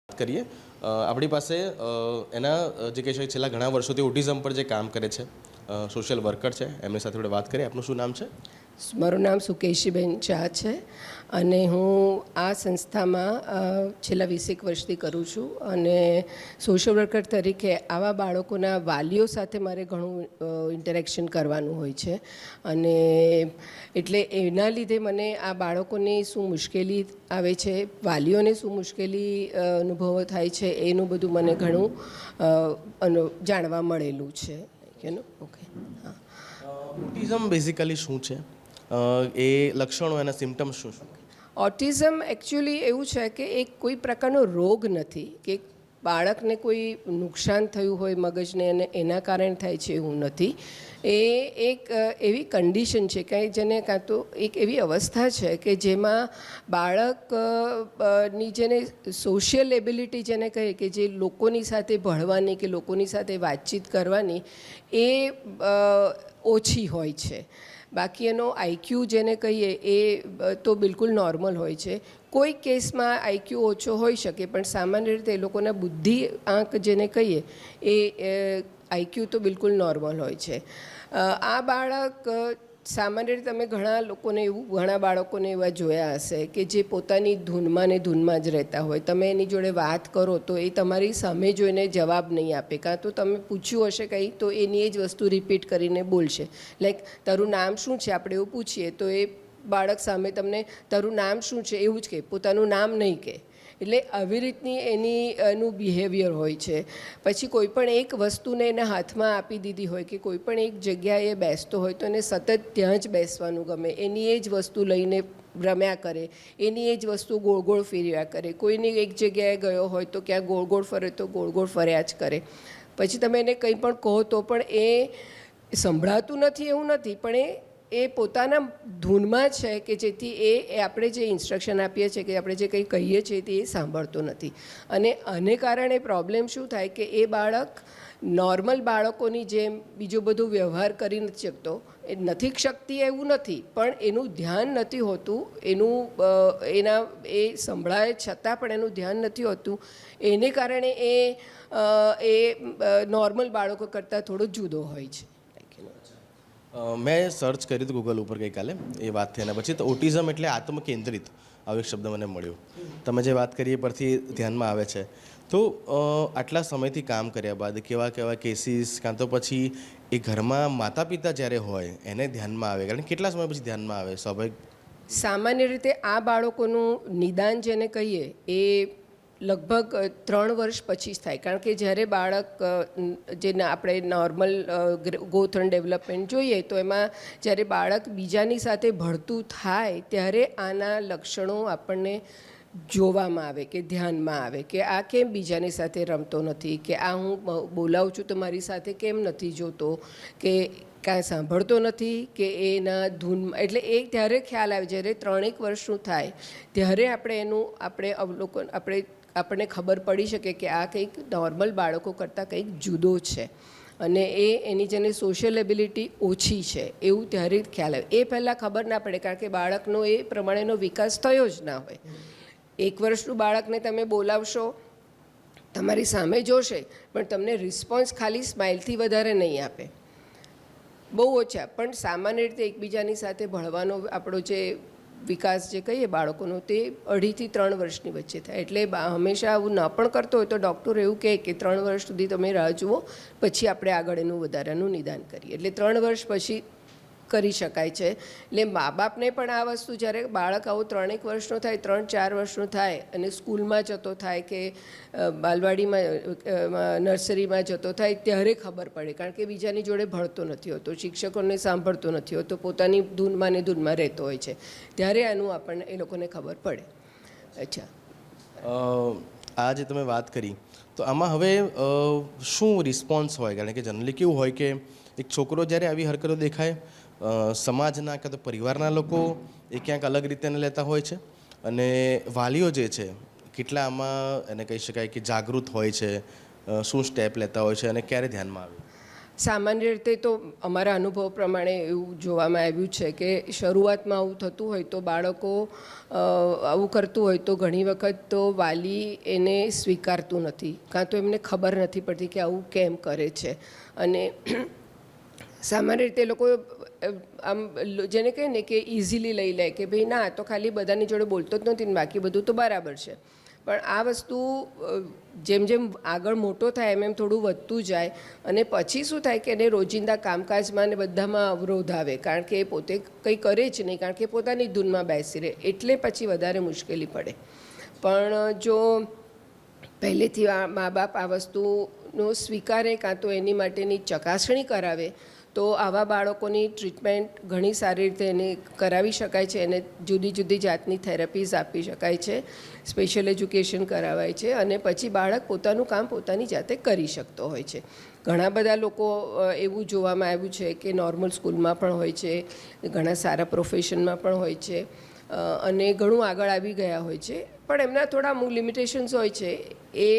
કરીએ આપણી પાસે એના જે કહે છે છેલ્લા ઘણા વર્ષોથી ઓટિઝમ પર જે કામ કરે છે સોશિયલ વર્કર છે એમની સાથે આપણે વાત કરીએ. આપનું શું નામ છે? મારું નામ સુકેશીબેન ચા છે અને હું આ સંસ્થામાં છેલ્લા 20 વર્ષથી કરું છું અને સોશિયલ વર્કર તરીકે આવા બાળકોના વાલીઓ સાથે મારે ઘણું ઇન્ટરેક્શન કરવાનું હોય છે અને એટલે એના લીધે મને આ બાળકોની શું મુશ્કેલી આવે છે, વાલીઓને શું મુશ્કેલી અનુભવો થાય છે એનું બધું મને ઘણું જાણવા મળેલું છે. ઓકે, હા. ઓટિઝમ બેઝિકલી શું છે? એ લક્ષણો એના સિમ્ટમ્સ શું છે? ઓટિઝમ એકચ્યુઅલી એવું છે કે એક કોઈ પ્રકારનો રોગ નથી કે બાળકને કોઈ નુકસાન થયું હોય મગજને અને એના કારણે થાય છે એવું નથી. એ એક એવી કન્ડિશન છે કે જેને કાં તો એક એવી અવસ્થા છે કે જેમાં બાળકની જેને સોશિયલ એબિલિટી જેને કહીએ કે જે લોકોની સાથે ભળવાની કે લોકોની સાથે વાતચીત કરવાની એ ઓછી હોય છે. બાકી એનો આઈક્યુ જેને કહીએ એ તો બિલકુલ નોર્મલ હોય છે. કોઈ કેસમાં આઈક્યુ ઓછો હોઈ શકે પણ સામાન્ય રીતે એ લોકોના બુદ્ધિ આંક જેને કહીએ એ આઈક્યુ તો બિલકુલ નોર્મલ હોય છે. આ બાળક સામાન્ય રીતે તમે ઘણા બાળકોને એવા જોયા હશે કે જે પોતાની ધૂનમાં ને ધૂનમાં જ રહેતા હોય. તમે એની જોડે વાત કરો તો એ તમારી સામે જોઈને જવાબ નહીં આપે, કાં તો તમે પૂછ્યું હશે કંઈ તો એની એ જ વસ્તુ રિપીટ કરીને બોલશે. લાઈક તારું નામ શું છે આપણે એવું પૂછીએ તો એ બાળક સામે તમને તારું નામ શું છે એવું જ કહે, પોતાનું નામ નહીં કહે. એટલે આવી રીતની એનું બિહેવિયર હોય છે. પછી કોઈ પણ એક વસ્તુને એને હાથમાં આપી દીધી હોય કે કોઈ પણ એક જગ્યાએ બેસતો હોય તો એને સતત ત્યાં જ બેસવાનું ગમે, એની એ જ વસ્તુ લઈને રમ્યા કરે, એની એ જ વસ્તુ ગોળ ગોળ ફેરવ્યા કરે. કોઈની એક જગ્યાએ ગયો હોય તો ક્યાં ગોળ ગોળ ફરે તો ગોળ ગોળ ફર્યા જ કરે. પછી તમે એને કંઈ પણ કહો તો પણ એ સંભળાતું નથી એવું નથી, પણ એ પોતાના ધૂનમાં છે કે જેથી એ આપણે જે ઇન્સ્ટ્રક્શન આપીએ છીએ કે આપણે જે કંઈ કહીએ છીએ તે એ સાંભળતો નથી. અને આને કારણે પ્રોબ્લેમ શું થાય કે એ બાળક નોર્મલ બાળકોની જેમ બીજો બધો વ્યવહાર કરી નથી શકતો. એ નથી શકતી એવું નથી, પણ એનું ધ્યાન નથી હોતું, એ સંભળાય છતાં પણ એનું ધ્યાન નથી હોતું. એને કારણે એ નોર્મલ બાળકો કરતાં થોડો જુદો હોય છે. મેં સર્ચ કર્યું હતું ગૂગલ ઉપર ગઈકાલે એ વાત થઈ એના પછી. તો ઓટિઝમ એટલે આત્મકેન્દ્રિત આવો એક શબ્દ મને મળ્યો. તમે જે વાત કરી એ પરથી ધ્યાનમાં આવે છે. તો આટલા સમયથી કામ કર્યા બાદ કેવા કેવા કેસીસ કાં તો પછી એ ઘરમાં માતા પિતા જ્યારે હોય એને ધ્યાનમાં આવે, કારણ કેટલા સમય પછી ધ્યાનમાં આવે સ્વાભાવિક? સામાન્ય રીતે આ બાળકોનું નિદાન જેને કહીએ એ લગભગ 3 વર્ષ પછી જ થાય. કારણ કે જ્યારે બાળક જેને આપણે નોર્મલ ગ્રોથ એન્ડ ડેવલપમેન્ટ જોઈએ તો એમાં જ્યારે બાળક બીજાની સાથે ભળતું થાય ત્યારે આના લક્ષણો આપણને જોવામાં આવે કે ધ્યાનમાં આવે કે આ કેમ બીજાની સાથે રમતો નથી, કે આ હું બોલાવું છું તો મારી સાથે કેમ નથી જોતો, કે કાંઈ સાંભળતો નથી, કે એના ધૂનમાં. એટલે એ ત્યારે ખ્યાલ આવે જ્યારે 3-1 વર્ષનું થાય ત્યારે આપણને ખબર પડી શકે કે આ કંઈક નોર્મલ બાળકો કરતાં કંઈક જુદો છે અને એની જેને સોશિયલ એબિલિટી ઓછી છે એવું ત્યારે ખ્યાલ આવે. એ પહેલાં ખબર ના પડે કારણ કે બાળકનો એ પ્રમાણેનો વિકાસ થયો જ ના હોય. 1 વર્ષનું બાળકને તમે બોલાવશો, તમારી સામે જોશે પણ તમને રિસ્પોન્સ ખાલી સ્માઇલથી વધારે નહીં આપે, બહુ ઓછા. પણ સામાન્ય રીતે એકબીજાની સાથે ભળવાનો આપણો જે વિકાસ જે કહીએ બાળકોનો તે 2.5 થી 3 વર્ષની વચ્ચે થાય. એટલે હંમેશા આવું ન પણ કરતો હોય તો ડૉક્ટર એવું કહે કે 3 વર્ષ સુધી તમે રાહ જુઓ પછી આપણે આગળ એનું વધારાનું નિદાન કરીએ. એટલે 3 વર્ષ પછી કરી શકાય છે. એટલે મા બાપને પણ આ વસ્તુ જ્યારે બાળક આવું 3-1 વર્ષનો થાય, 3-4 વર્ષનો થાય અને સ્કૂલમાં જતો થાય કે બાલવાડીમાં નર્સરીમાં જતો થાય ત્યારે ખબર પડે. કારણ કે બીજાની જોડે ભળતો નથી હોતો, શિક્ષકોને સાંભળતો નથી હોતો, પોતાની ધૂનમાં ને ધૂનમાં રહેતો હોય છે, ત્યારે આનું આપણને એ લોકોને ખબર પડે. અચ્છા, આ જે તમે વાત કરી તો આમાં હવે શું રિસ્પોન્સ હોય? કારણ કે જનરલી કેવું હોય કે એક છોકરો જ્યારે આવી હરકતો દેખાય સમાજના કાં તો પરિવારના લોકો એ ક્યાંક અલગ રીતે એને લેતા હોય છે અને વાલીઓ જે છે કેટલા આમાં એને કહી શકાય કે જાગૃત હોય છે, શું સ્ટેપ લેતા હોય છે અને ક્યારે ધ્યાનમાં આવે? સામાન્ય રીતે તો અમારા અનુભવ પ્રમાણે એવું જોવામાં આવ્યું છે કે શરૂઆતમાં આવું થતું હોય તો બાળકો આવું કરતું હોય તો ઘણી વખત તો વાલી એને સ્વીકારતું નથી, કાં તો એમને ખબર નથી પડતી કે આવું કેમ કરે છે. અને સામાન્ય રીતે લોકો આમ જેને કહે ને કે ઇઝીલી લઈ લે કે ભાઈ ના તો ખાલી બધાની જોડે બોલતો જ નથી ને બાકી બધું તો બરાબર છે. પણ આ વસ્તુ જેમ જેમ આગળ મોટો થાય એમ થોડું વધતું જાય અને પછી શું થાય કે એને રોજિંદા કામકાજમાં ને બધામાં અવરોધ આવે, કારણ કે એ પોતે કંઈ કરે જ નહીં, કારણ કે પોતાની ધૂનમાં બેસી રહે, એટલે પછી વધારે મુશ્કેલી પડે. પણ જો પહેલેથી મા બાપ આ વસ્તુનો સ્વીકારે કાં તો એની માટેની ચકાસણી કરાવે તો આવા બાળકોની ટ્રીટમેન્ટ ઘણી સારી રીતે એને કરાવી શકાય છે. એને જુદી જુદી જાતની થેરાપીઝ આપી શકાય છે, સ્પેશિયલ એજ્યુકેશન કરાવાય છે અને પછી બાળક પોતાનું કામ પોતાની જાતે કરી શકતો હોય છે. ઘણા બધા લોકો એવું જોવામાં આવ્યું છે કે નોર્મલ સ્કૂલમાં પણ હોય છે, ઘણા સારા પ્રોફેશનમાં પણ હોય છે અને ઘણું આગળ આવી ગયા હોય છે, પણ એમના થોડા અમુક લિમિટેશન્સ હોય છે. એ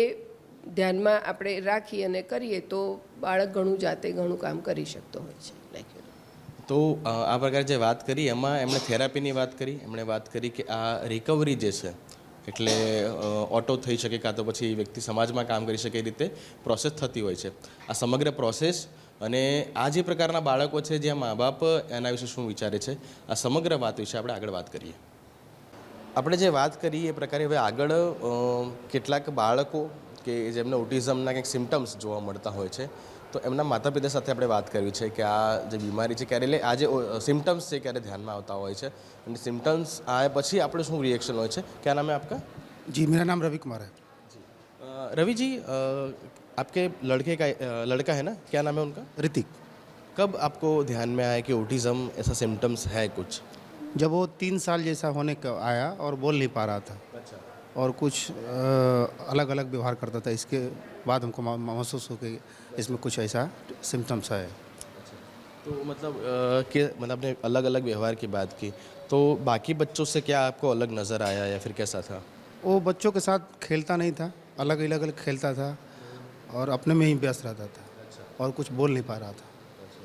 ધ્યાનમાં આપણે રાખી અને કરીએ તો બાળક ઘણું જાતે ઘણું કામ કરી શકતો હોય છે. તો આ પ્રકારે જે વાત કરી એમાં એમણે થેરાપીની વાત કરી, એમણે વાત કરી કે આ રિકવરી જે છે એટલે ઓટો થઈ શકે કાં તો પછી વ્યક્તિ સમાજમાં કામ કરી શકે એ રીતે પ્રોસેસ થતી હોય છે. આ સમગ્ર પ્રોસેસ અને આ જે પ્રકારના બાળકો છે જ્યાં મા બાપ એના વિશે શું વિચારે છે, આ સમગ્ર વાત વિશે આપણે આગળ વાત કરીએ. આપણે જે વાત કરી એ પ્રકારે હવે આગળ કેટલાક બાળકો કે જેમને ઓટિઝમના કંઈક સિમ્ટમ્સ જોવા મળતા હોય છે તો એમના માતા પિતા સાથે આપણે વાત કરવી છે કે આ જે બીમારી છે ક્યારે એટલે આ જે સિમ્ટમ્સ છે ક્યારે ધ્યાનમાં આવતા હોય છે અને સિમ્ટમ્સ આવ્યા પછી આપણે શું રિએક્શન હોય છે. ક્યાં નામ है आपका? जी, मेरा नाम रवि कुमार है. रवि जी, आपके लड़का है ना, क्या नाम है उनका? ऋतिक. कब आपको ध्यान में आया कि ओटिज़म ऐसा सिम्टम्स है कुछ? जब वो 3 साल जैसा होने का आया और बोल नहीं पा रहा था अच्छा. और कुछ अलग अलग व्यवहार करता था, इसके बाद हमको महसूस हो कि इसमें कुछ ऐसा सिम्टम्स है. तो मतलब कि मतलब आपने अलग अलग व्यवहार की बात की, तो बाकी बच्चों से क्या आपको अलग नज़र आया या फिर कैसा था? वो बच्चों के साथ खेलता नहीं था, अलग अलग खेलता था और अपने में ही व्यस्त रहता था और कुछ बोल नहीं पा रहा था.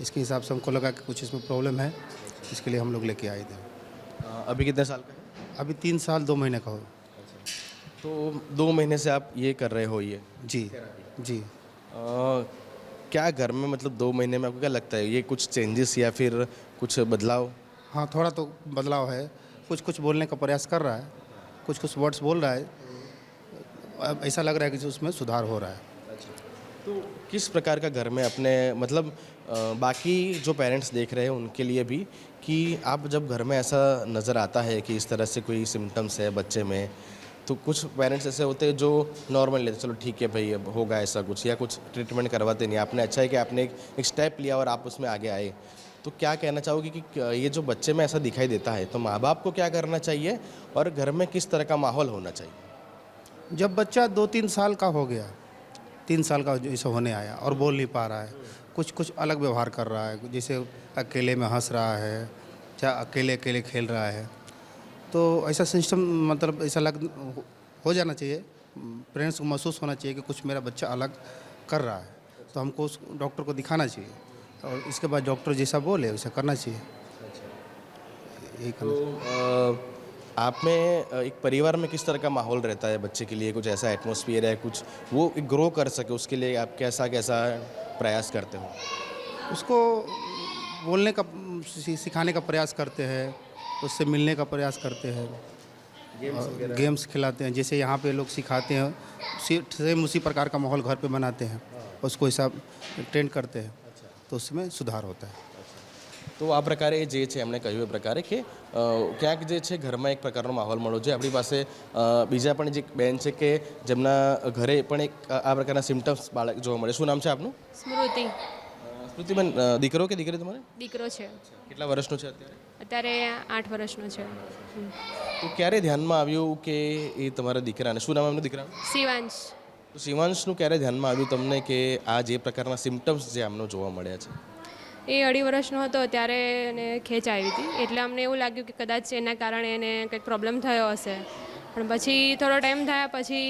इसके हिसाब से हमको लगा कि कुछ इसमें प्रॉब्लम है, इसके लिए हम लोग लेके आए थे. अभी कितने साल का है? अभी 3 साल 2 महीने का हो. तो 2 महीने से आप ये कर रहे हो ये? जी जी. क्या घर में मतलब 2 महीने में आपको क्या लगता है ये कुछ चेंजेस या फिर कुछ बदलाव? हाँ, थोड़ा तो बदलाव है. कुछ कुछ बोलने का प्रयास कर रहा है, कुछ कुछ वर्ड्स बोल रहा है. अब ऐसा लग रहा है कि उसमें सुधार हो रहा है. तो किस प्रकार का घर में अपने मतलब बाकी जो पेरेंट्स देख रहे हैं उनके लिए भी कि आप जब घर में ऐसा नज़र आता है कि इस तरह से कोई सिम्टम्स है बच्चे में, तो कुछ पेरेंट्स ऐसे होते हैं जो नॉर्मल लेते चलो ठीक है भाई अब होगा ऐसा कुछ या कुछ ट्रीटमेंट करवाते नहीं. आपने अच्छा है कि आपने एक स्टेप लिया और आप उसमें आगे आए. तो क्या कहना चाहोगे कि ये जो बच्चे में ऐसा दिखाई देता है तो माँ बाप को क्या करना चाहिए और घर में किस तरह का माहौल होना चाहिए? जब बच्चा 2-3 साल का हो गया, 3 साल का जैसे होने आया और बोल नहीं पा रहा है, कुछ कुछ अलग व्यवहार कर रहा है, जैसे अकेले में हंस रहा है, चाहे अकेले अकेले खेल रहा है, तो ऐसा सिस्टम मतलब ऐसा हो जाना चाहिए. पेरेंट्स को महसूस होना चाहिए कि कुछ मेरा बच्चा अलग कर रहा है, तो हमको उस डॉक्टर को दिखाना चाहिए और इसके बाद डॉक्टर जैसा बोले वैसा करना चाहिए. यही करना चाहिए. आप में एक परिवार में किस तरह का माहौल रहता है बच्चे के लिए, कुछ ऐसा एटमॉस्फेयर है कुछ वो ग्रो कर सके उसके लिए आप कैसा कैसा प्रयास करते हो? उसको बोलने का सिखाने का प्रयास करते हैं, उससे मिलने का प्रयास करते हैं, गेम्स खिलाते हैं. जैसे यहाँ पे लोग सिखाते हैं सेम उसी प्रकार का माहौल घर पे बनाते हैं, उसको ऐसा ट्रेन करते हैं तो उसमें सुधार होता है. તો આ પ્રકારે જે છે એમણે કહ્યું એ પ્રકારે કે ક્યાંક જે છે ઘરમાં એક પ્રકારનો માહોલ મળવો જોઈએ. આપણી પાસે બીજા પણ જે બેન છે કે જેમના ઘરે પણ એક આ પ્રકારના સિમ્ટમ્સ બાળક જોવા મળે. શું નામ છે આપનું? સ્મૃતિ. સ્મૃતિબેન, દીકરો કે દીકરી તમારે? દીકરો છે. કેટલા વર્ષનો છે અત્યારે? અત્યારે 8 વર્ષનો છે. તો ક્યારે ધ્યાનમાં આવ્યું કે એ તમારા દીકરાને, શું નામ એમનું દીકરાનું? શિવાંશ. તો શિવાંશનું ક્યારે ધ્યાનમાં આવ્યું તમને કે આ જે પ્રકારના સિમ્ટમ્સ જે આમનો જોવા મળ્યા છે? એ 2.5 વર્ષનો હતો ત્યારે એને ખેંચ આવી હતી, એટલે અમને એવું લાગ્યું કે કદાચ એના કારણે એને કંઈક પ્રોબ્લેમ થયો હશે. પણ પછી થોડો ટાઈમ થયા પછી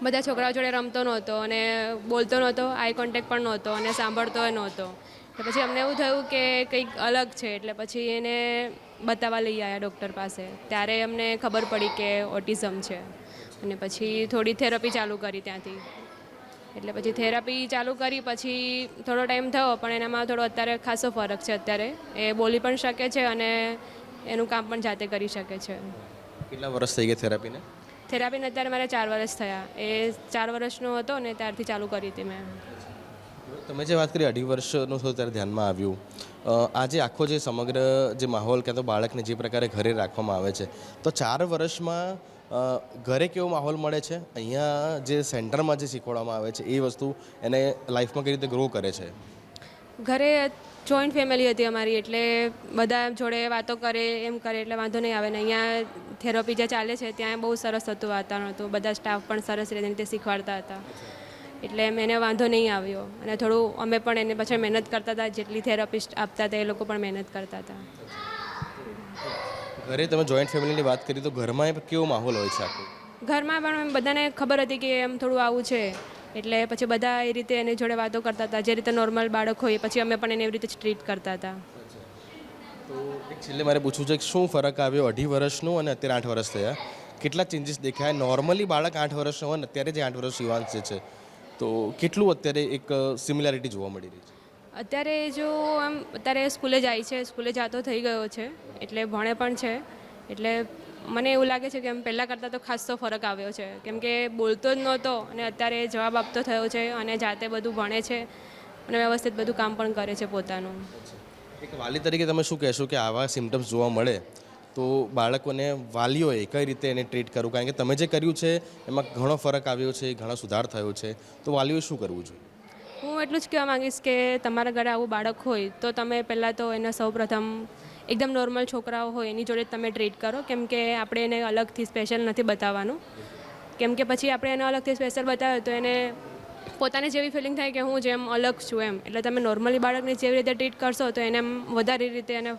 બધા છોકરાઓ જોડે રમતો નહોતો અને બોલતો નહોતો, આઈ કોન્ટેક્ટ પણ નહોતો અને સાંભળતોય નહોતો. એટલે પછી અમને એવું થયું કે કંઈક અલગ છે, એટલે પછી એને બતાવવા લઈ આવ્યા ડૉક્ટર પાસે. ત્યારે અમને ખબર પડી કે ઓટિઝમ છે અને પછી થોડી થેરપી ચાલુ કરી ત્યાંથી. એટલે પછી થેરપી ચાલુ કરી પછી થોડો ટાઈમ થયો, પણ એનામાં થોડો અત્યારે ખાસો ફરક છે. અત્યારે એ બોલી પણ શકે છે અને એનું કામ પણ જાતે કરી શકે છે. કેટલા વર્ષ થઈ ગયા થેરાપીને? થેરાપીને અત્યારે મારે 4 વર્ષ થયા. એ 4 વર્ષનો હતો ને ત્યારથી ચાલુ કરી હતી મેં. તમે જે વાત કરી 2.5 વર્ષનું થયું ત્યારે ધ્યાનમાં આવ્યું. આજે આખો જે સમગ્ર જે માહોલ ક્યાં તો બાળકને જે પ્રકારે ઘરે રાખવામાં આવે છે, તો 4 વર્ષમાં ઘરે કેવો માહોલ મળે છે, અહીંયા જે સેન્ટરમાં જે શીખવાડવામાં આવે છે એ વસ્તુ એને લાઈફમાં કઈ રીતે ગ્રો કરે છે? ઘરે જોઈન્ટ ફેમિલી હતી અમારી, એટલે બધા જોડે વાતો કરે એમ કરે એટલે વાંધો નહીં આવે. ને અહીંયા થેરપી જે ચાલે છે ત્યાં બહુ સરસ હતું વાતાવરણ હતું, બધા સ્ટાફ પણ સરસ રીતે શીખવાડતા હતા, એટલે એને વાંધો નહીં આવ્યો. અને થોડું અમે પણ એને પાછળ મહેનત કરતા હતા, જેટલી થેરપિસ્ટ આપતા હતા એ લોકો પણ મહેનત કરતા હતા. ઘરે તમે જોઈન્ટ ફેમિલીની વાત કરી તો ઘરમાં કેવો માહોલ હોય છે આખો? ઘરમાં પણ બધાને ખબર હતી કે એમ થોડું આવું છે, એટલે પછી બધા એ રીતે એની જોડે વાતો કરતા હતા. જે રીતે નોર્મલ બાળક હોય પછી અમે પણ એને એવી રીતે ટ્રીટ કરતા હતા. તો એક છેલ્લે મારે પૂછવું છે કે શું ફરક આવ્યો 2.5 વર્ષનું અને અત્યારે 8 વર્ષ થયા? કેટલા ચેન્જીસ દેખાય? નોર્મલી બાળક 8 વર્ષનો હોય ને અત્યારે જે 8 વર્ષ શિવાંશ જે છે, તો કેટલું અત્યારે એક સિમિલારિટી જોવા મળી રહી છે? અત્યારે જો આમ અત્યારે સ્કૂલે જાય છે, સ્કૂલે જતો થઈ ગયો છે, એટલે ભણે પણ છે. એટલે મને એવું લાગે છે કે એમ પહેલાં કરતાં તો ખાસો ફરક આવ્યો છે, કેમ કે બોલતો જ નહોતો અને અત્યારે જવાબ આપતો થયો છે અને જાતે બધું ભણે છે અને વ્યવસ્થિત બધું કામ પણ કરે છે પોતાનું. એક વાલી તરીકે તમે શું કહેશો કે આવા સિમ્ટમ્સ જોવા મળે તો બાળકોને વાલીઓએ કઈ રીતે એને ટ્રીટ કરવું? કારણ કે તમે જે કર્યું છે એમાં ઘણો ફરક આવ્યો છે, ઘણો સુધાર થયો છે, તો વાલીઓએ શું કરવું જોઈએ? હું એટલું જ કહેવા માંગીશ કે તમારા ઘરે આવું બાળક હોય તો તમે પહેલાં તો એને સૌપ્રથમ એકદમ નોર્મલ છોકરાઓ હોય એની જોડે તમે ટ્રીટ કરો, કેમ કે આપણે એને અલગથી સ્પેશિયલ નથી બતાવવાનું. કેમ કે પછી આપણે એને અલગથી સ્પેશિયલ બતાવીએ તો એને પોતાને જેવી ફિલિંગ થાય કે હું જેમ અલગ છું એમ. એટલે તમે નોર્મલી બાળકને જેવી રીતે ટ્રીટ કરશો તો એને એમ વધારે રીતે એને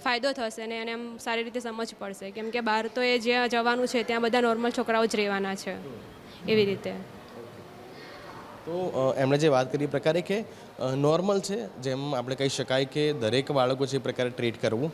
ફાયદો થશે અને એને એમ સારી રીતે સમજ પડશે. કેમ કે બહાર તો એ જ્યાં જવાનું છે ત્યાં બધા નોર્મલ છોકરાઓ જ રહેવાના છે, એવી રીતે. તો એમણે જે વાત કરી એ પ્રકારે કે નોર્મલ છે, જેમ આપણે કહી શકાય કે દરેક બાળકો છે એ પ્રકારે ટ્રીટ કરવું.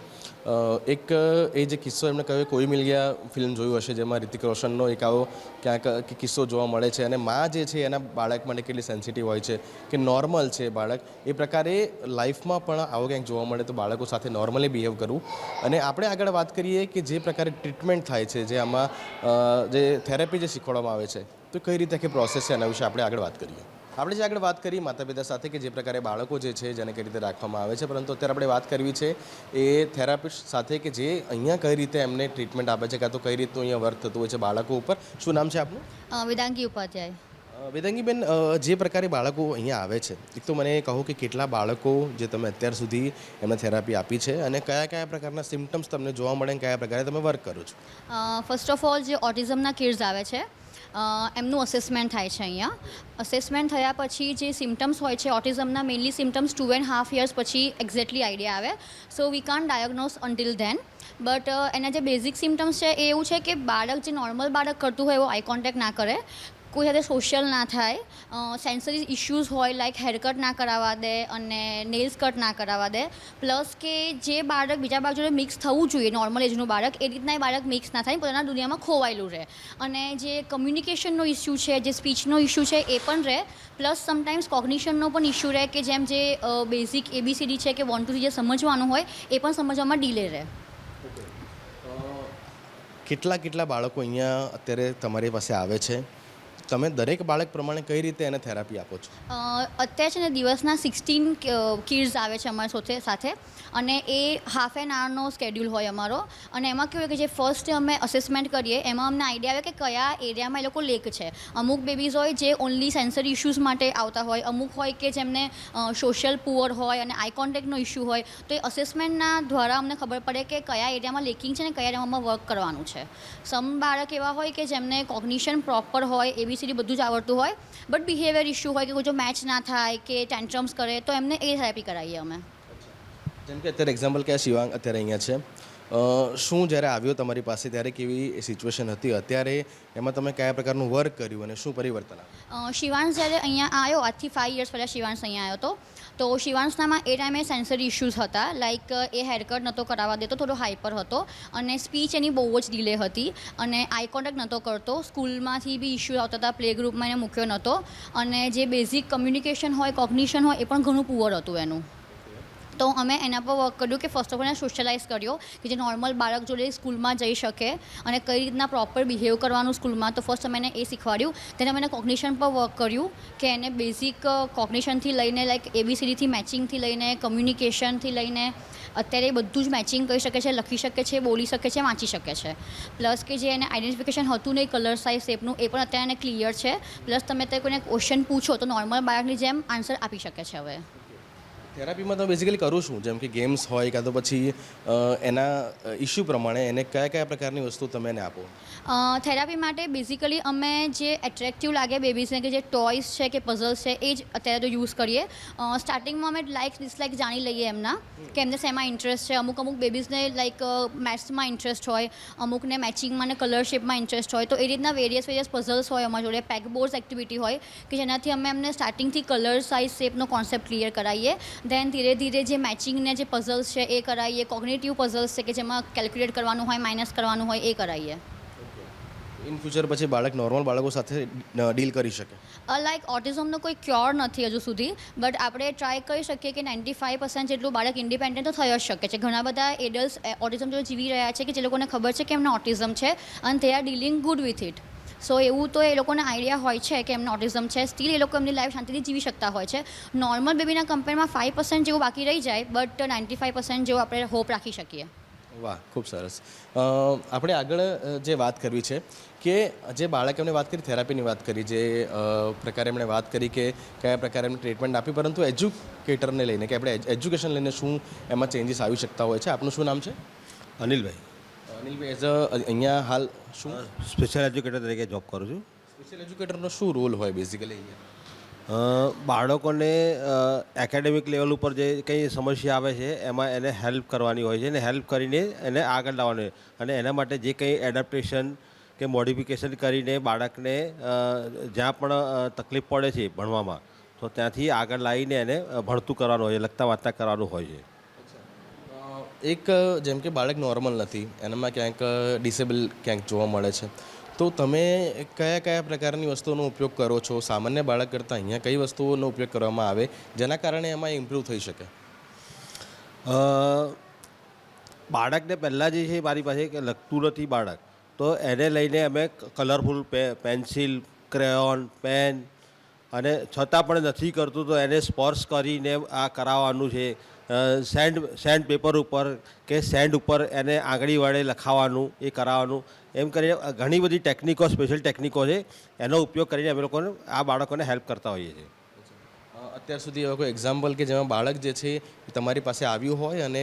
એક એ જે કિસ્સો એમણે કહ્યું, કોઈ મિલ ગયા ફિલ્મ જોયું હશે જેમાં રિતિક રોશનનો એક આવો ક્યાંક કિસ્સો જોવા મળે છે અને મા જે છે એના બાળક માટે કેટલી સેન્સિટિવ હોય છે કે નોર્મલ છે બાળક, એ પ્રકારે લાઈફમાં પણ આવો ક્યાંક જોવા મળે તો બાળકો સાથે નોર્મલી બિહેવ કરવું. અને આપણે આગળ વાત કરીએ કે જે પ્રકારે ટ્રીટમેન્ટ થાય છે, જે આમાં જે થેરેપી જે શીખવાડવામાં આવે છે, તો કઈ રીતે આખી પ્રોસેસ છે એના વિશે આપણે આગળ વાત કરીએ. આપણે જે આગળ વાત કરી માતા પિતા સાથે કે જે પ્રકારે બાળકો જે છે જેને કઈ રીતે રાખવામાં આવે છે, પરંતુ અત્યારે આપણે વાત કરવી છે એ થેરાપિસ્ટ સાથે કે જે અહીંયા કઈ રીતે એમને ટ્રીટમેન્ટ આપે છે, કાં તો કઈ રીતનું અહીંયા વર્ક થતું હોય છે બાળકો ઉપર. શું નામ છે આપનું? વેદાંગી ઉપાધ્યાય. વેદાંગીબેન, જે પ્રકારે બાળકો અહીંયા આવે છે, એક તો મને કહો કે કેટલા બાળકો જે તમે અત્યાર સુધી એમને થેરાપી આપી છે અને કયા કયા પ્રકારના સિમ્ટમ્સ તમને જોવા મળે અને કયા પ્રકારે તમે વર્ક કરો છો? ફર્સ્ટ ઓફ ઓલ જે ઓટિઝમના કિડ્સ આવે છે એમનું અસેસમેન્ટ થાય છે અહીંયા. અસેસમેન્ટ થયા પછી જે સિમ્ટમ્સ હોય છે ઓટિઝમના, મેઇનલી સિમ્ટમ્સ 2.5 years પછી એક્ઝેક્ટલી આઈડિયા આવે. So we can't diagnose until then. But એના જે બેઝિક સિમ્ટમ્સ છે એ એવું છે કે બાળક જે નોર્મલ બાળક કરતું હોય એવો આઈ કોન્ટેક્ટ ના કરે, કોઈ સાથે સોશિયલ ના થાય, સેન્સરી ઇશ્યુઝ હોય લાઈક હેરકટ ના કરાવવા દે અને નેલ્સ કટ ના કરાવવા દે, પ્લસ કે જે બાળક બીજા બાળક જોડે મિક્સ થવું જોઈએ નોર્મલ એજનું બાળક, એ રીતના એ બાળક મિક્સ ના થાય, પોતાના દુનિયામાં ખોવાયેલું રહે. અને જે કમ્યુનિકેશનનો ઇસ્યુ છે, જે સ્પીચનો ઇસ્યુ છે એ પણ રહે, પ્લસ સમટાઈમ્સ કોગ્નિશનનો પણ ઇસ્યુ રહે કે જેમ જે બેઝિક ABCD છે કે 1 to 3 જે સમજવાનું હોય એ પણ સમજવામાં ડીલે રહે. કેટલા બાળકો અહીંયા અત્યારે તમારી પાસે આવે છે? તમે દરેક બાળક પ્રમાણે કઈ રીતે એને થેરાપી આપો છો? અત્યારે છે ને દિવસના 16 કિડ્સ આવે છે અમારી સાથે અને એ હાફ એન આવરનો સ્કેડ્યુલ હોય અમારો. અને એમાં કેવું હોય કે જે ફર્સ્ટ અમે અસેસમેન્ટ કરીએ એમાં અમને આઈડિયા આવે કે કયા એરિયામાં એ લોકો લેક છે. અમુક બેબીઝ હોય જે ઓનલી સેન્સરી ઇશ્યુઝ માટે આવતા હોય, અમુક હોય કે જેમને સોશિયલ પુઅર હોય અને આઈ કોન્ટેક્ટનો ઇશ્યુ હોય. તો એ અસેસમેન્ટના દ્વારા અમને ખબર પડે કે કયા એરિયામાં લેકિંગ છે ને કયા એરિયામાં વર્ક કરવાનું છે. સમ બાળક એવા હોય કે જેમને કોગ્નિશન પ્રોપર હોય, ABCD બધું જ આવડતું હોય, બટ બિહેવિયર ઇશ્યુ હોય કે કોઈ જો મેચ ના થાય કે ટેન્ટ્રમ્સ કરે તો એમને એ થેરાપી કરાવીએ અમે. જેમ કે અત્યારે એક્ઝામ્પલ કે શિવાંગ અત્યારે અહીંયા છે, શું જ્યારે આવ્યો તમારી પાસે ત્યારે કેવી સિચ્યુએશન હતી, અત્યારે એમાં તમે કયા પ્રકારનું વર્ક કર્યું અને શું પરિવર્તન આવ્યું? શિવાંશ જ્યારે અહીંયા આવ્યો આજથી 5 યર્સ પહેલાં શિવાંશ અહીંયા આવ્યો હતો. તો શિવાંશનામાં એ ટાઈમે સેન્સરી ઇશ્યુઝ હતા. લાઈક એ હેરકટ નહોતો કરાવવા દેતો, થોડો હાઈપર હતો અને સ્પીચ એની બહુ જ ડિલે હતી અને આઈ કોન્ટેક્ટ નહોતો કરતો. સ્કૂલમાંથી બી ઇશ્યુ આવતા હતા, પ્લે ગ્રુપમાં એને મૂક્યો નહોતો અને જે બેઝિક કમ્યુનિકેશન હોય, કોગ્નિશન હોય, એ પણ ઘણું પુઅર હતું એનું. તો અમે એના પર વર્ક કર્યું કે ફર્સ્ટ ઓફ ઓલ એને સોશિયલાઇઝ કર્યો કે જે નોર્મલ બાળક જોડે સ્કૂલમાં જઈ શકે અને કઈ રીતના પ્રોપર બિહેવ કરવાનું સ્કૂલમાં. તો ફર્સ્ટ અમે એને એ શીખવાડ્યું. તેને અમે કોગ્નિશન પર વર્ક કર્યું કે એને બેઝિક કોગ્નિશનથી લઈને લાઈક ABCDથી મેચિંગથી લઈને કમ્યુનિકેશનથી લઈને અત્યારે બધું જ મેચિંગ કરી શકે છે, લખી શકે છે, બોલી શકે છે, વાંચી શકે છે. પ્લસ કે જે એને આઈડેન્ટિફિકેશન હતું નહીં કલર સાઇઝ શેપનું, એ પણ અત્યારે એને ક્લિયર છે. પ્લસ તમે તે કોઈને ક્વેશ્ચન પૂછો તો નોર્મલ બાળકની જેમ આન્સર આપી શકે છે. હવે થેરાપીમાં તમે બેઝિકલી કરું છું, જેમ કે ગેમ્સ હોય કાં તો પછી એના ઇશ્યુ પ્રમાણે એને કયા કયા પ્રકારની વસ્તુ તમે એને આપો? થેરાપી માટે બેઝિકલી અમે જે એટ્રેક્ટિવ લાગે બેબીઝને, કે જે ટોયસ છે કે પઝલ્સ છે, એ જ અત્યારે તો યુઝ કરીએ. સ્ટાર્ટિંગમાં અમે લાઇક ડિસલાઇક જાણી લઈએ એમના કે એમને શેમાં ઇન્ટરેસ્ટ છે. અમુક બેબીઝને લાઈક મેથ્સમાં ઇન્ટરેસ્ટ હોય, અમુકને મેચિંગમાં ને કલર શેપમાં ઇન્ટરેસ્ટ હોય. તો એ રીતના વેરિયસ પઝલ્સ હોય અમારા જોડે, પેકબોર્ડ્સ એક્ટિવિટી હોય કે જેનાથી અમે એમને સ્ટાર્ટિંગથી કલર સાઇઝ શેપનો કોન્સેપ્ટ ક્લિયર કરાવીએ. ધેન ધીરે ધીરે જે મેચિંગને જે પઝલ્સ છે એ કરાવીએ. કોગ્નેટિવ પઝલ્સ છે કે જેમાં કેલ્ક્યુલેટ કરવાનું હોય, માઇનસ કરવાનું હોય, એ કરાવીએ. ઇન ફ્યુચર પછી બાળક નોર્મલ બાળકો સાથે ડીલ કરી શકે? લાઈક ઓટિઝમનો કોઈ ક્યોર નથી હજુ સુધી, બટ આપણે ટ્રાય કરી શકીએ કે 95% જેટલું બાળક ઇન્ડિપેન્ડન્ટ તો થઈ જ શકે છે. ઘણા બધા એડલ્ટ્સ ઓટિઝમ જોડે જીવી રહ્યા છે કે જે લોકોને ખબર છે કે એમને ઓટિઝમ છે અને they are dealing good with it. So એવું તો એ લોકોને આઈડિયા હોય છે કે એમને ઓટિઝમ છે, સ્ટીલ એ લોકો એમની લાઈફ શાંતિથી જીવી શકતા હોય છે. નોર્મલ બેબીના કમ્પેરમાં 5% જેવું બાકી રહી જાય, બટ 95% જેવું આપણે હોપ રાખી શકીએ. વાહ, ખૂબ સરસ. આપણે આગળ જે વાત કરવી છે કે જે બાળક એમને વાત કરી, થેરાપીની વાત કરી, જે પ્રકારે એમણે વાત કરી કે કયા પ્રકારે એમને ટ્રીટમેન્ટ આપી, પરંતુ એજ્યુકેટરને લઈને કે આપણે એજ્યુકેશન લઈને શું એમાં ચેન્જીસ આવી શકતા હોય છે? આપનું શું નામ છે? અનિલભાઈ. અનિલભાઈ, એઝ અ અહીંયા હાલ શું સ્પેશિયલ એજ્યુકેટર તરીકે જોબ કરું છું. સ્પેશિયલ એજ્યુકેટરનો શું રોલ હોય બેઝિકલી અહીંયા? બાળકોને એકેડેમિક લેવલ ઉપર જે કંઈ સમસ્યા આવે છે એમાં એને હેલ્પ કરવાની હોય છે અને હેલ્પ કરીને એને આગળ લાવવાની હોય. અને એના માટે જે કંઈ એડપ્ટેશન કે મોડિફિકેશન કરીને બાળકને જ્યાં પણ તકલીફ પડે છે ભણવામાં, તો ત્યાંથી આગળ લાવીને એને ભણતું કરવાનું હોય છે, લખતા વાંચતા કરવાનું હોય છે. એક જેમ કે બાળક નોર્મલ નથી, એનામાં ક્યાંક ડિસેબલ ક્યાંક જોવા મળે છે, તો તમે કયા કયા પ્રકારની વસ્તુઓનો ઉપયોગ કરો છો? સામાન્ય બાળક કરતાં અહીંયા કઈ વસ્તુઓનો ઉપયોગ કરવામાં આવે જેના કારણે એમાં ઇમ્પ્રૂવ થઈ શકે? બાળકને પહેલાં જે છે મારી પાસે કે લખતું નથી બાળક, તો એને લઈને અમે કલરફુલ પેન્સિલ, ક્રેયોન, પેન અને છતાં પણ નથી કરતું તો એને સ્પર્શ કરીને આ કરાવવાનું છે. સેન્ડ પેપર ઉપર કે સેન્ડ ઉપર એને આંગળી વડે લખાવવાનું, એ કરાવવાનું. એમ કરીને ઘણી બધી ટેકનિકો, સ્પેશિયલ ટેકનિકો છે, એનો ઉપયોગ કરીને અમે લોકોને આ બાળકોને હેલ્પ કરતા હોઈએ છીએ. અત્યાર સુધી એવા કોઈ એક્ઝામ્પલ કે જેમાં બાળક જે છે તમારી પાસે આવ્યું હોય અને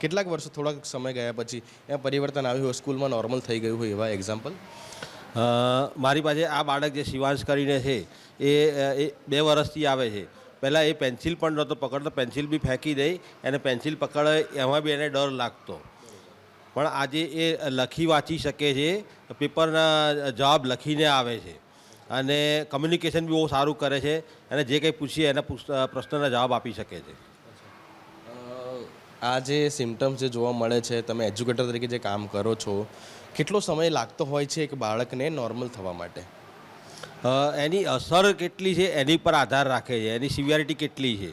કેટલાક વર્ષો, થોડાક સમય ગયા પછી એમાં પરિવર્તન આવ્યું હોય, સ્કૂલમાં નોર્મલ થઈ ગયું હોય, એવા એક્ઝામ્પલ? મારી પાસે આ બાળક જે શિવાંશ કરીને છે એ 2 વર્ષથી આવે છે. પહેલાં એ પેન્સિલ પણ નહોતો પકડતો, પેન્સિલ બી ફેંકી દઈ, એને પેન્સિલ પકડે એમાં બી એને ડર લાગતો. પણ આજે એ લખી વાંચી શકે છે, પેપરના જવાબ લખીને આવે છે અને કમ્યુનિકેશન બી બહુ સારું કરે છે અને જે કંઈ પૂછીએ એના પ્રશ્નના જવાબ આપી શકે છે. આ જે સિમ્ટમ્સ જે જોવા મળે છે, તમે એજ્યુકેટર તરીકે જે કામ કરો છો, કેટલો સમય લાગતો હોય છે એક બાળકને નોર્મલ થવા માટે? એની અસર કેટલી છે એની પર આધાર રાખે છે, એની સિવિયરિટી કેટલી છે.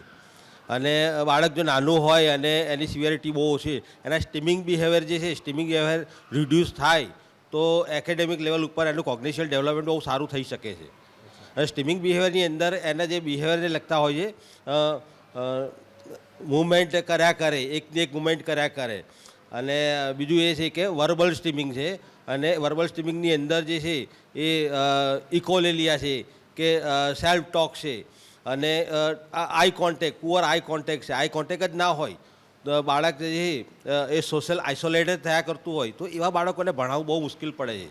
અને બાળક જો નાનું હોય અને એની સિવિયરિટી બહુ ઓછી, એના સ્ટીમિંગ બિહેવિયર જે છે, સ્ટીમિંગ બિહેવિયર રિડ્યુસ થાય તો એકેડેમિક લેવલ ઉપર એનું કોગ્નિશનલ ડેવલપમેન્ટ બહુ સારું થઈ શકે છે. અને સ્ટીમિંગ બિહેવિયરની અંદર એના જે બિહેવિયરને લગતા હોય છે, મૂવમેન્ટ કર્યા કરે, એકની એક મૂવમેન્ટ કર્યા કરે. અને બીજું એ છે કે વર્બલ સ્ટીમિંગ છે, અને વર્બલ સ્ટીમિંગની અંદર જે છે એ ઇકોલેલિયા છે કે સેલ્ફ ટોક છે, અને eye contact, poor eye contact છે. આઈ કોન્ટેક્ટ જ ના હોય તો બાળક જે છે એ સોશિયલ આઇસોલેટેડ થયા કરતું હોય, તો એવા બાળકોને ભણાવવું બહુ મુશ્કેલ પડે છે.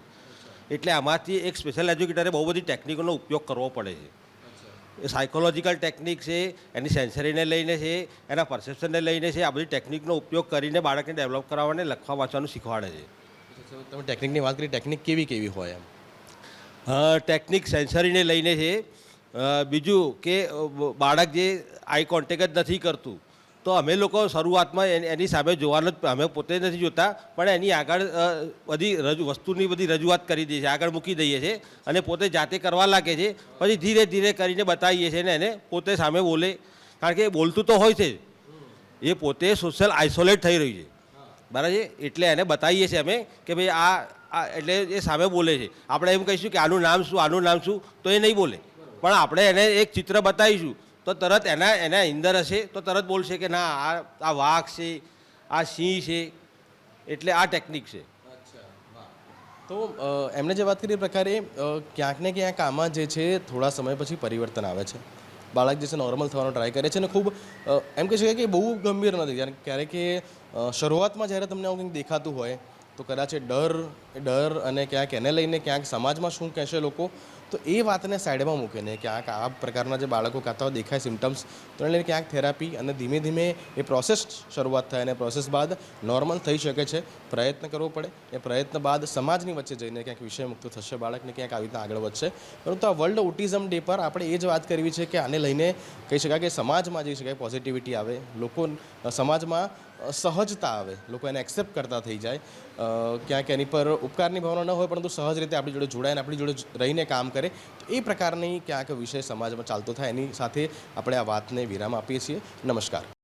એટલે આમાંથી એક સ્પેશિયલ એજ્યુકેટરે બહુ બધી ટેકનિકોનો ઉપયોગ કરવો પડે છે. એ સાયકોલોજીકલ ટેકનિક છે, એની સેન્સરીને લઈને છે, એના પરસેપ્શનને લઈને છે, આ બધી ટેકનિકનો ઉપયોગ કરીને બાળકને ડેવલપ કરાવવાને લખવા વાંચવાનું શીખવાડે છે. તમે ટેકનિકની વાત કરી, ટેકનિક કેવી કેવી હોય એમ? ટેકનિક સેન્સરીને લઈને છે. બીજું કે બાળક જે આઈ કોન્ટેક્ટ જ નથી કરતું, તો અમે લોકો શરૂઆતમાં એની સામે જોવાનું જ અમે પોતે નથી જોતા, પણ એની આગળ બધી વસ્તુની બધી રજૂઆત કરી દઈએ છીએ, આગળ મૂકી દઈએ છીએ અને પોતે જાતે કરવા લાગે છે. પછી ધીરે ધીરે કરીને બતાવીએ છીએ ને એને પોતે સામે બોલે, કારણ કે એ બોલતું તો હોય છે, એ પોતે સોશિયલ આઇસોલેટ થઈ રહ્યું છે, બરાબર છે. એટલે એને બતાવીએ છીએ અમે કે ભાઈ આ એટલે એ સામે બોલે છે. આપણે એમ કહીશું કે આનું નામ શું, આનું નામ શું, તો એ નહીં બોલે, પણ આપણે એને એક ચિત્ર બતાવીશું તો તરત એના અંદર હશે તો તરત બોલશે કે ના આ વાઘ છે, આ સિંહ છે. એટલે આ ટેકનિક છે. તો એમણે જે વાત કરી એ પ્રકારે ક્યાંક ને ક્યાંક આમાં જે છે થોડા સમય પછી પરિવર્તન આવે છે. બાળક જે છે નોર્મલ થવાનો ટ્રાય કરે છે અને ખૂબ એમ કહી શકાય કે બહુ ગંભીર નથી. ક્યારેક કે શરૂઆતમાં જ્યારે તમને આવું કંઈક દેખાતું હોય તો કદાચ એ ડર અને ક્યાંક એને લઈને ક્યાંક સમાજમાં શું કહેશે લોકો, તો એ વાતને સાઈડમાં મૂકીને ક્યાંક આ પ્રકારના જે બાળકો કાતા દેખાય સિમ્ટમ્સ, તો એને લઈને ક્યાંક થેરાપી અને ધીમે ધીમે એ પ્રોસેસ શરૂઆત થાય અને પ્રોસેસ બાદ નોર્મલ થઈ શકે છે. પ્રયત્ન કરવો પડે, એ પ્રયત્ન બાદ સમાજની વચ્ચે જઈને ક્યાંક વિષયમુક્ત થશે બાળકને, ક્યાંક આવી રીતના આગળ વધશે. પરંતુ આ વર્લ્ડ ઓટિઝમ ડે પર આપણે એ જ વાત કરવી છે કે આને લઈને કહી શકાય કે સમાજમાં જઈ શકાય પોઝિટિવિટી આવે, લોકો સમાજમાં સહજતા આવે, લોકો એને એક્સેપ્ટ કરતા થઈ જાય, ક્યાંક એની પર ઉપકારની ભાવના ન હોય પરંતુ સહજ રીતે આપણી જોડે જોડાય અને આપણી જોડે રહીને કામ કરે, તો એ પ્રકારની ક્યાંક વિષય સમાજમાં ચાલતો થાય. એની સાથે આપણે આ વાતને વિરામ આપીએ છીએ. નમસ્કાર.